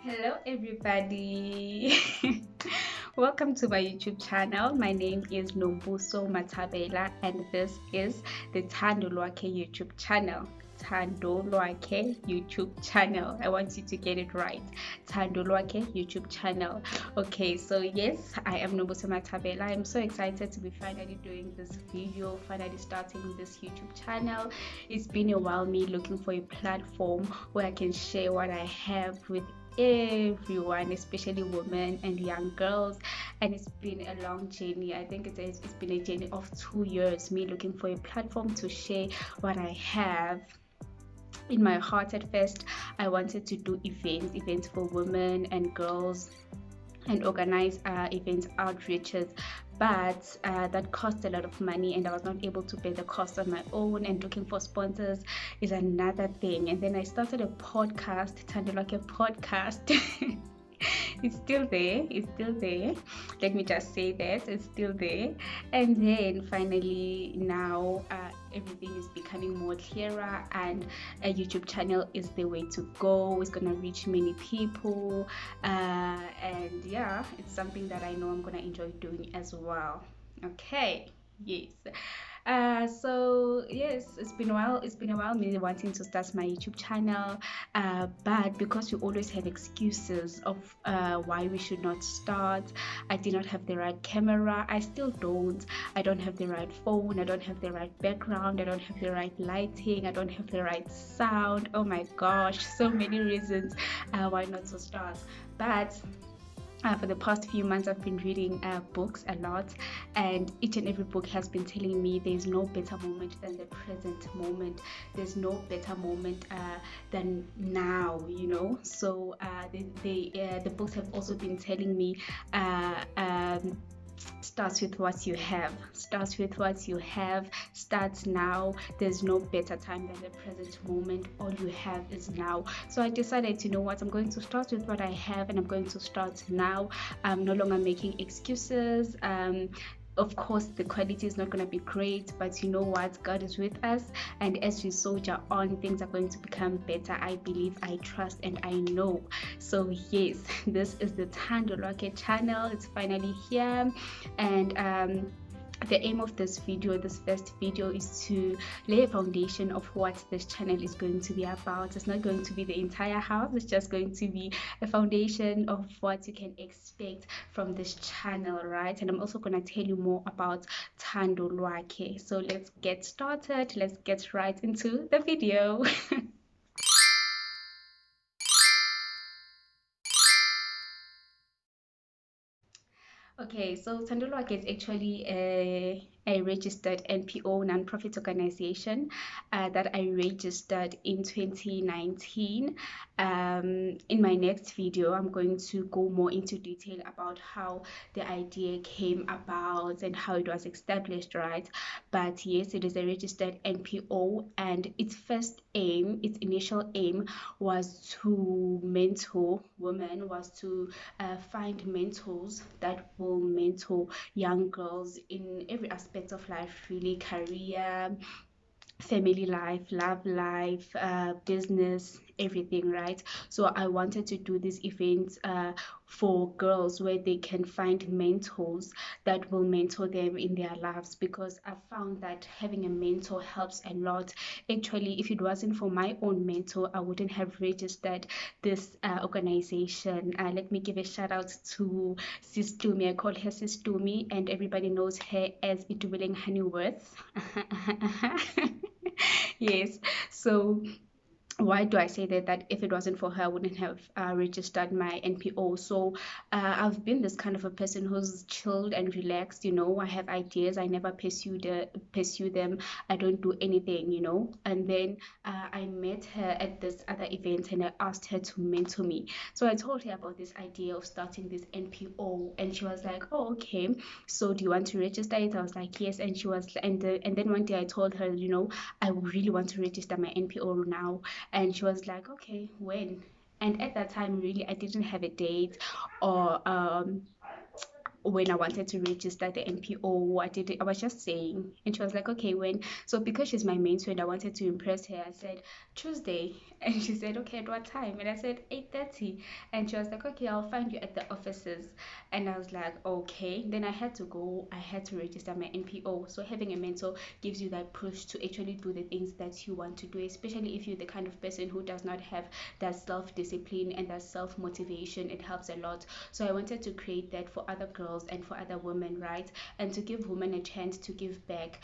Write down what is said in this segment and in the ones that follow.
Hello, everybody. Welcome to my YouTube channel. My name is Nobuso Matabela, and this is the Thando Lwakhe YouTube channel. Thando Lwakhe YouTube channel. I want you to get it right. Thando Lwakhe YouTube channel. Okay, so yes, I am Nobuso Matabela. I'm so excited to be finally doing this video, finally starting this YouTube channel. It's been a while me looking for a platform where I can share what I have with everyone, especially women and young girls. And it's been a long journey. I think it's been a journey of 2 years, me looking for a platform to share what I have in my heart. At first, I wanted to do events for women and girls, and organize events outreaches, but that cost a lot of money and I was not able to pay the cost on my own, and looking for sponsors is another thing. And then I started a podcast, Thando Lwakhe podcast. It's still there, it's still there, let me just say that it's still there. And then finally now everything is becoming more clearer, and a YouTube channel is the way to go. It's gonna reach many people, and yeah, it's something that I know I'm gonna enjoy doing as well. Okay, yes. So yes, it's been a while. It's been a while me wanting to start my YouTube channel, but because we always have excuses of why we should not start. I did not have the right camera. I still don't. I don't have the right phone. I don't have the right background. I don't have the right lighting. I don't have the right sound. Oh my gosh, so many reasons why not to start. But for the past few months, I've been reading books a lot, and each and every book has been telling me there's no better moment than the present moment. There's no better moment than now. So the books have also been telling me starts with what you have, starts with what you have, starts now. There's no better time than the present moment. All you have is now. So I decided, you know what, I'm going to start with what I have, and I'm going to start now. I'm no longer making excuses. Of course, the quality is not going to be great, but you know what, God is with us, and as we soldier on, things are going to become better. I believe, I trust, and I know. So yes, this is the Thando Lwakhe channel. It's finally here, and the aim of this video, this first video, is to lay a foundation of what this channel is going to be about. It's not going to be the entire house, it's just going to be a foundation of what you can expect from this channel, right? And I'm also going to tell you more about Thando Lwakhe. So let's get started, let's get right into the video. Okay, so Thando Lwakhe is actually a registered NPO, non-profit organization, that I registered in 2019. In my next video, I'm going to go more into detail about how the idea came about and how it was established, right? But yes, it is a registered NPO, and its initial aim was to mentor women, was to find mentors that will mentor young girls in every aspect of life, really: career, family life, love life, business, everything, right? So I wanted to do these events for girls where they can find mentors that will mentor them in their lives, because I found that having a mentor helps a lot. Actually, if it wasn't for my own mentor, I wouldn't have registered this organization. Let me give a shout out to Sis Tumi. I call her Sis Tumi, and everybody knows her as Itumeleng Honeyworth. Yes. So why do I say that? That if it wasn't for her, I wouldn't have registered my NPO. So I've been this kind of a person who's chilled and relaxed. I have ideas. I never pursue them. I don't do anything. And then I met her at this other event, and I asked her to mentor me. So I told her about this idea of starting this NPO, and she was like, "Oh, okay. So do you want to register it?" I was like, "Yes." And she was, and then one day I told her, I really want to register my NPO now. And she was like, "Okay, when?" And at that time, really, I didn't have a date, or when I wanted to register the NPO, I was just saying, and she was like, okay, when? So because she's my main friend, I wanted to impress her. I said Tuesday, and she said, okay, at what time? And I said 8:30, and she was like, okay, I'll find you at the offices. And I was like, okay. Then I had to go. I had to register my NPO. So having a mentor gives you that push to actually do the things that you want to do, especially if you're the kind of person who does not have that self-discipline and that self-motivation. It helps a lot. So I wanted to create that for other girls and for other women, right? And to give women a chance to give back.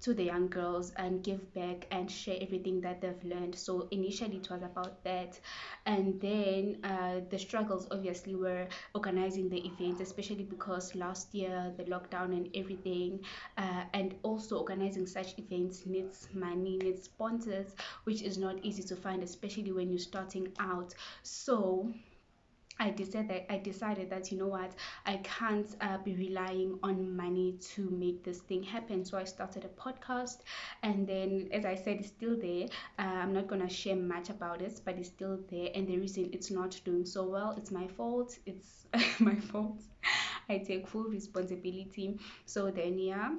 To the young girls and give back and share everything that they've learned. So initially it was about that, and then the struggles obviously were organizing the events, especially because last year the lockdown and everything, and also organizing such events needs money, needs sponsors, which is not easy to find, especially when you're starting out. So I decided that, you know what, I can't be relying on money to make this thing happen. So I started a podcast, and then, as I said, it's still there. I'm not gonna share much about it, but it's still there. And the reason it's not doing so well, it's my fault. It's my fault. I take full responsibility. So then, yeah.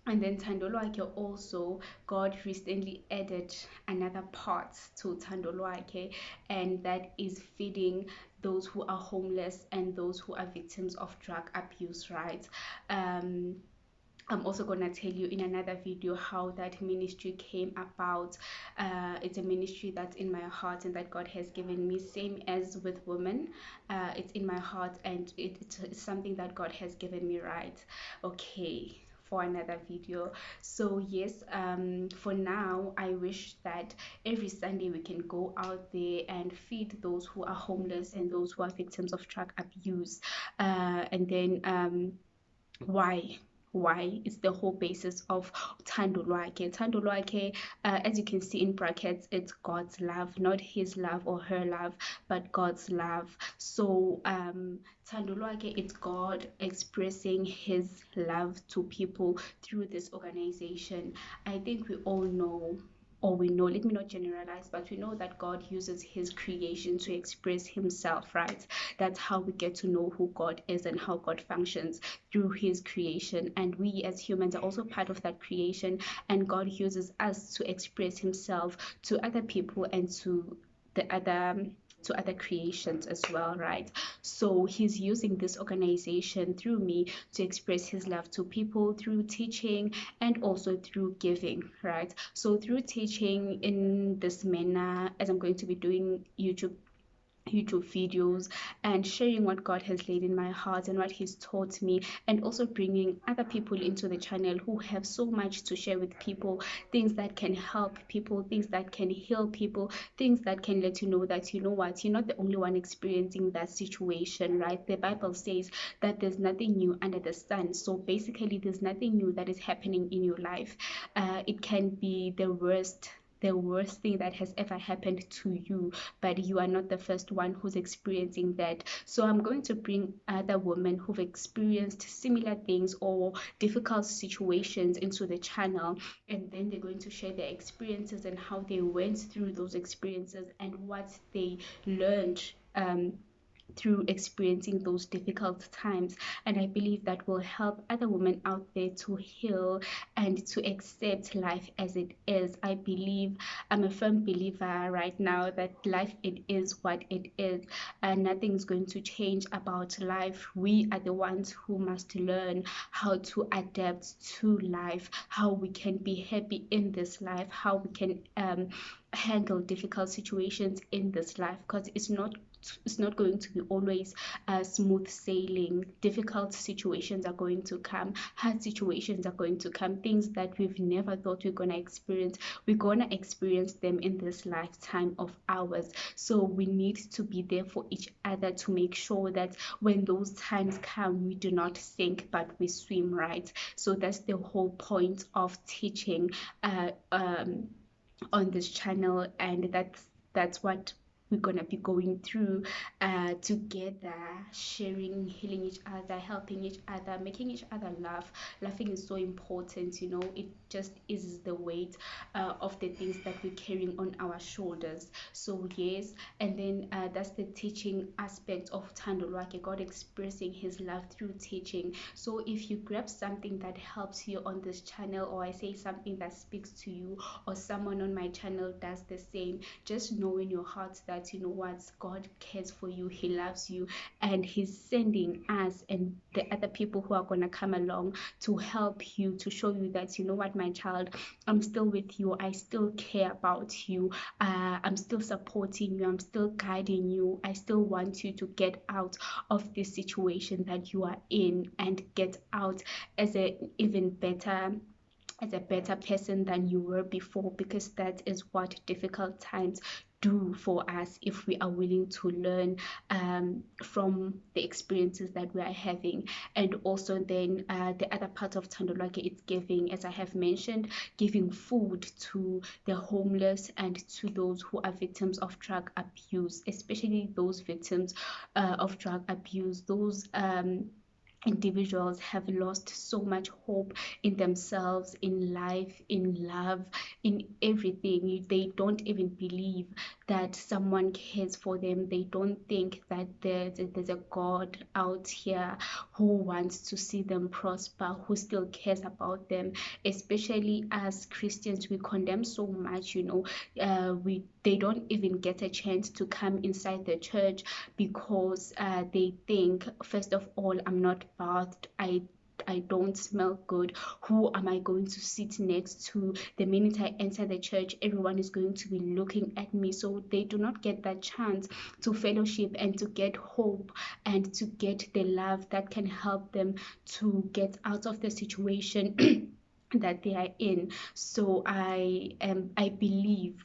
And then Tandolwake also, God recently added another part to Tandolwake, and that is feeding those who are homeless and those who are victims of drug abuse, right? Um, I'm also gonna tell you in another video how that ministry came about. It's a ministry that's in my heart and that God has given me, same as with women. It's in my heart, and it's something that God has given me, right? Okay, for another video. So yes, for now I wish that every Sunday we can go out there and feed those who are homeless and those who are victims of drug abuse. And then why it's the whole basis of Thando Lwakhe. Thando Lwakhe, as you can see in brackets, it's God's love, not his love or her love, but God's love. So Thando Lwakhe, it's God expressing his love to people through this organization. I think we all know, or we know, let me not generalize, but we know that God uses his creation to express himself, right? That's how we get to know who God is and how God functions, through his creation. And we as humans are also part of that creation, and God uses us to express himself to other people and the other to other creations as well, right? So he's using this organization through me to express his love to people through teaching and also through giving, right? So through teaching in this manner, as I'm going to be doing YouTube videos and sharing what God has laid in my heart and what He's taught me, and also bringing other people into the channel who have so much to share with people, things that can help people, things that can heal people, things that can let you know that, you know what, you're not the only one experiencing that situation, right? The Bible says that there's nothing new under the sun. So basically, there's nothing new that is happening in your life. It can be the worst thing that has ever happened to you, but you are not the first one who's experiencing that. So I'm going to bring other women who've experienced similar things or difficult situations into the channel, and then they're going to share their experiences and how they went through those experiences and what they learned through experiencing those difficult times. And I believe that will help other women out there to heal and to accept life as it is. I believe, I'm a firm believer right now that life, it is what it is, and nothing's going to change about life. We are the ones who must learn how to adapt to life, how we can be happy in this life, how we can handle difficult situations in this life, because it's not going to be always smooth sailing. Difficult situations are going to come, hard situations are going to come, things that we've never thought we're going to experience. We're going to experience them in this lifetime of ours. So we need to be there for each other to make sure that when those times come, we do not sink but we swim, right? So that's the whole point of teaching on this channel, and that's what we're gonna be going through together, sharing, healing each other, helping each other, making each other laugh. Laughing is so important, you know. It just eases the weight of the things that we're carrying on our shoulders. So yes, and then that's the teaching aspect of Thando Lwakhe, God expressing his love through teaching. So if you grab something that helps you on this channel, or I say something that speaks to you, or someone on my channel does the same, just know in your heart that you know what, God cares for you, he loves you, and he's sending us and the other people who are going to come along to help you, to show you that you know what, my child, I'm still with you, I still care about you, I'm still supporting you, I'm still guiding you, I still want you to get out of this situation that you are in and get out as a even better, as a better person than you were before, because that is what difficult times do for us if we are willing to learn from the experiences that we are having. And also then the other part of Thando Lwakhe is giving, as I have mentioned, giving food to the homeless and to those who are victims of drug abuse, especially those victims of drug abuse, those individuals have lost so much hope in themselves, in life, in love, in everything. They don't even believe that someone cares for them. They don't think that there's a God out here who wants to see them prosper, who still cares about them. Especially as Christians, we condemn so much, you know. We They don't even get a chance to come inside the church because they think, first of all, I'm not bathed, I don't smell good. Who am I going to sit next to? The minute I enter the church, everyone is going to be looking at me. So they do not get that chance to fellowship and to get hope and to get the love that can help them to get out of the situation that they are in. So I believe,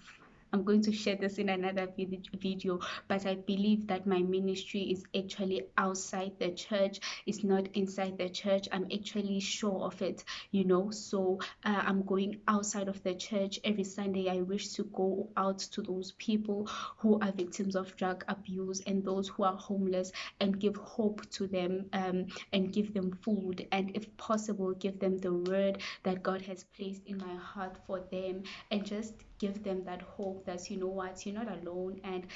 I'm going to share this in another video, but I believe that my ministry is actually outside the church. It's not inside the church. I'm actually sure of it, you know. So I'm going outside of the church every Sunday. I wish to go out to those people who are victims of drug abuse and those who are homeless and give hope to them, and give them food, and if possible, give them the word that God has placed in my heart for them, and just give them that hope that you know what, you're not alone, and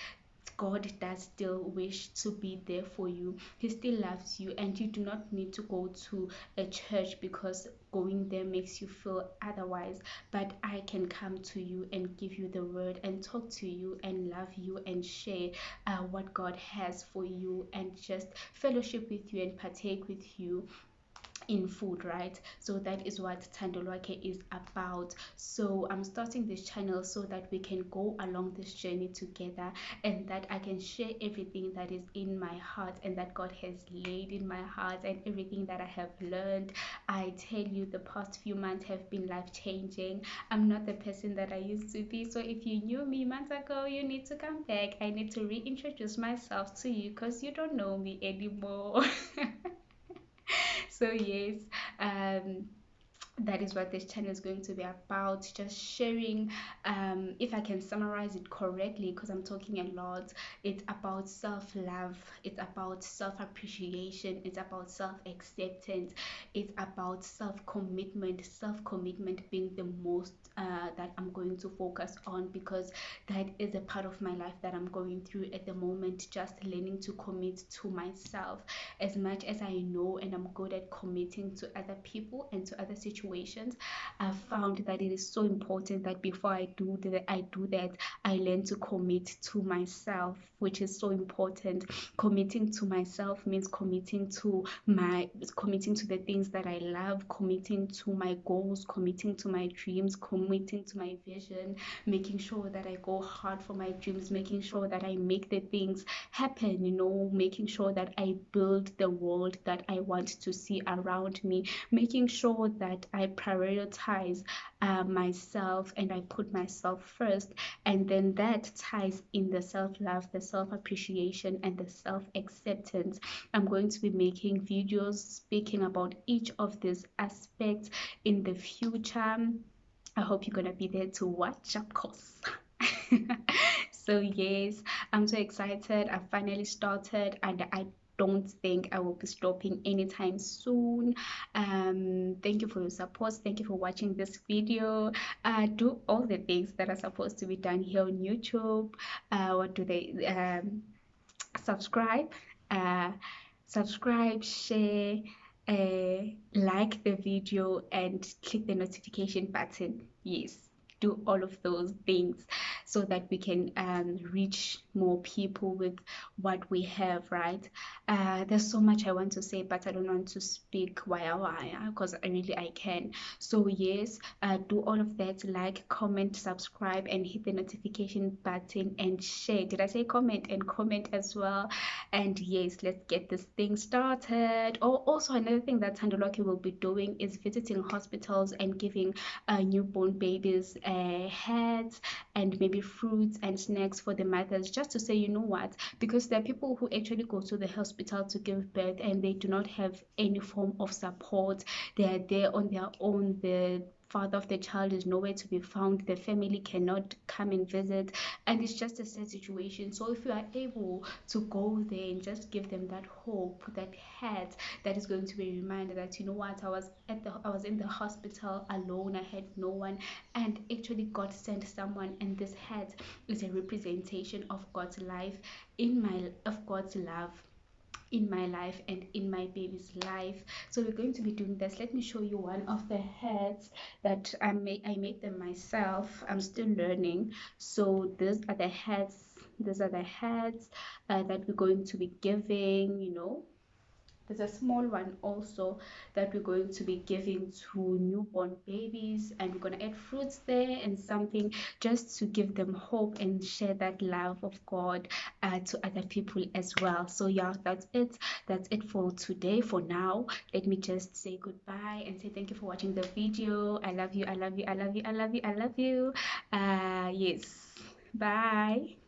God does still wish to be there for you. He still loves you, and you do not need to go to a church because going there makes you feel otherwise. But I can come to you and give you the word and talk to you and love you and share what God has for you, and just fellowship with you and partake with you in food, right? So that is what Thando Lwakhe is about. So I'm starting this channel so that we can go along this journey together, and that I can share everything that is in my heart and that God has laid in my heart, and everything that I have learned. I tell you, the past few months have been life changing. I'm not the person that I used to be. So if you knew me months ago, you need to come back. I need to reintroduce myself to you because you don't know me anymore. So yes, um that is what this channel is going to be about, just sharing, if I can summarize it correctly, because I'm talking a lot. It's about self-love, it's about self-appreciation, it's about self-acceptance, it's about self-commitment being the most that I'm going to focus on, because that is a part of my life that I'm going through at the moment, just learning to commit to myself. As much as I know and I'm good at committing to other people and to other situations, I've found that it is so important that before I do that, I learn to commit to myself, which is so important. Committing to myself means committing to the things that I love, committing to my goals, committing to my dreams, committing to my vision, making sure that I go hard for my dreams, making sure that I make the things happen, you know, making sure that I build the world that I want to see around me, making sure that I prioritize myself and I put myself first. And then that ties in the self-love, the self-appreciation, and the self-acceptance. I'm going to be making videos speaking about each of these aspects in the future. I hope you're gonna be there to watch, of course. So yes, I'm so excited. I finally started, and I don't think I will be stopping anytime soon. Thank you for your support. Thank you for watching this video. Do all the things that are supposed to be done here on YouTube. What do they subscribe, uh, share, like the video, and click the notification button. Yes, do all of those things so that we can reach more people with what we have, right? There's so much I want to say, but I don't want to speak because I can. So yes, do all of that, like, comment, subscribe, and hit the notification button and share. Did I say comment? And comment as well. And yes, let's get this thing started. Oh, also another thing that Thandolwakhe will be doing is visiting hospitals and giving newborn babies hats and maybe fruits and snacks for the mothers, just to say, you know what, because there are people who actually go to the hospital to give birth and they do not have any form of support. They are there on their own. The father of the child is nowhere to be found. The family cannot come and visit, and it's just a sad situation. So if you are able to go there and just give them that hope, that hat, that is going to be a reminder that, you know what, I was in the hospital alone. I had no one, and actually God sent someone, and this hat is a representation of God's life of God's love in my life and in my baby's life. So we're going to be doing this. Let me show you one of the hats that I made them myself. I'm still learning. So these are the hats that we're going to be giving, you know. There's a small one also that we're going to be giving to newborn babies, and we're going to add fruits there and something just to give them hope and share that love of God to other people as well. So yeah, that's it. That's it for today. For now, let me just say goodbye and say thank you for watching the video. I love you. I love you. I love you. I love you. I love you. Yes. Bye.